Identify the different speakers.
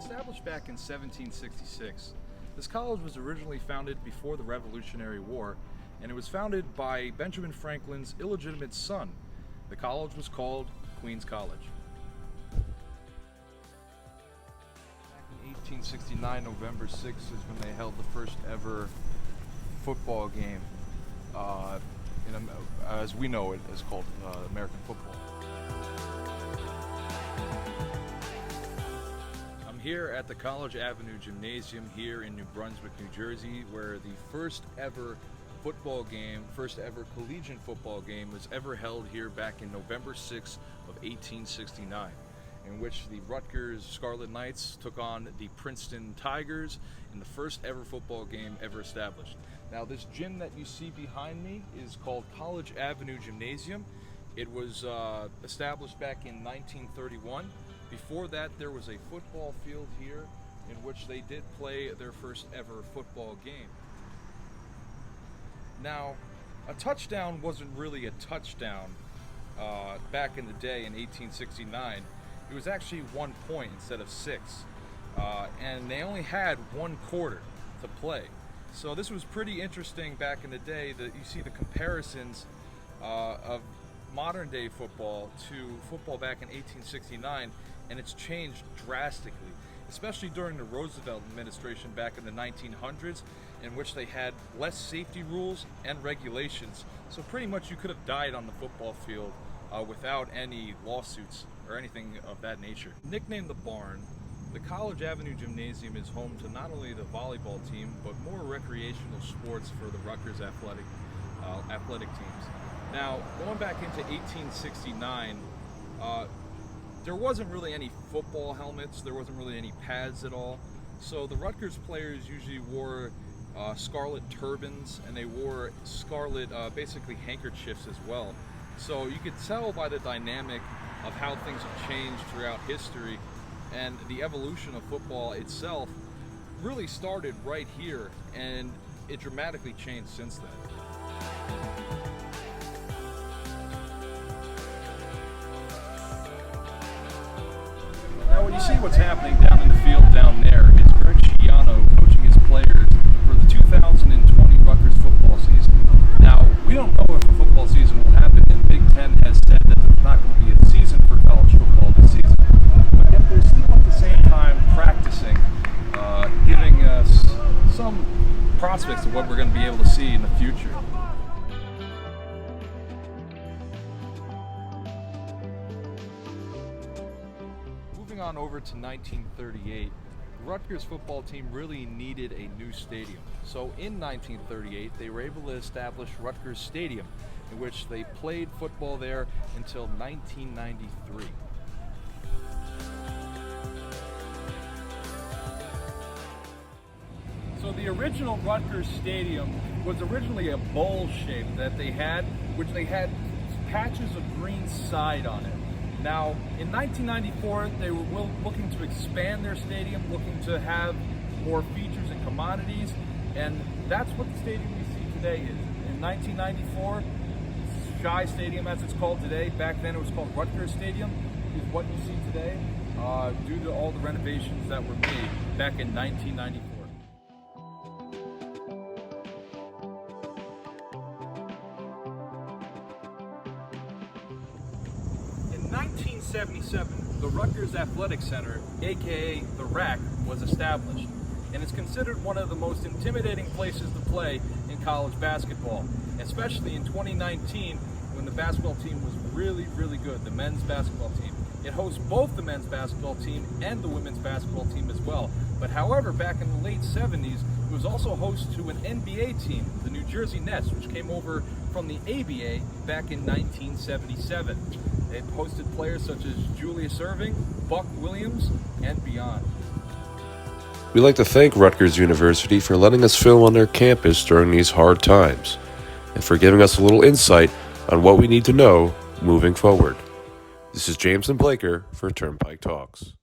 Speaker 1: Established back in 1766, this college was originally founded before the Revolutionary War, and it was founded by Benjamin Franklin's illegitimate son. The college was called Queens College. Back in 1869, November 6th is when they held the first ever football game. As we know it, is called American football. I'm here at the College Avenue Gymnasium here in New Brunswick, New Jersey, where the first ever collegiate football game was ever held here back in November 6th of 1869, in which the Rutgers Scarlet Knights took on the Princeton Tigers in the first ever football game ever established. Now, this gym that you see behind me is called College Avenue Gymnasium. It was established back in 1931. Before that, there was a football field here in which they did play their first ever football game. Now, a touchdown wasn't really a touchdown back in the day in 1869. It was actually 1 point instead of 6. And they only had 1 quarter to play. So this was pretty interesting back in the day, that you see the comparisons of modern day football to football back in 1869, and it's changed drastically, especially during the Roosevelt administration back in the 1900s, in which they had less safety rules and regulations. So pretty much you could have died on the football field without any lawsuits or anything of that nature. Nicknamed the Barn, the College Avenue Gymnasium is home to not only the volleyball team, but more recreational sports for the Rutgers athletic teams. Now, going back into 1869, there wasn't really any football helmets, there wasn't really any pads at all. So the Rutgers players usually wore scarlet turbans, and they wore scarlet, basically handkerchiefs as well. So you could tell by the dynamic of how things have changed throughout history, and the evolution of football itself really started right here, and it dramatically changed since then. Now, when you see what's happening down in the field down there, it's Greg Schiano coaching his players for the 2020 Rutgers football season. Now, we don't know if a football season will happen, and Big Ten has said that there's not going to be a season for college football this season. But yet they're still at the same time practicing, giving us some prospects of what we're going to be able to see in the future. Moving on over to 1938, the Rutgers football team really needed a new stadium. So in 1938, they were able to establish Rutgers Stadium, in which they played football there until 1993. So the original Rutgers Stadium was originally a bowl shape that they had, which they had patches of green side on it. Now, in 1994, they were looking to expand their stadium, looking to have more features and commodities, and that's what the stadium we see today is. In 1994, Shy Stadium, as it's called today, back then it was called Rutgers Stadium, is what you see today, due to all the renovations that were made back in 1994. In 1977, the Rutgers Athletic Center, aka the RAC, was established, and it's considered one of the most intimidating places to play in college basketball, especially in 2019 when the basketball team was really, really good, the men's basketball team. It hosts both the men's basketball team and the women's basketball team as well. But however, back in the late 70s, it was also host to an NBA team, the New Jersey Nets, which came over from the ABA back in 1977. It hosted players such as Julius Erving, Buck Williams, and beyond.
Speaker 2: We'd like to thank Rutgers University for letting us film on their campus during these hard times, and for giving us a little insight on what we need to know moving forward. This is James and Blaker for Turnpike Talks.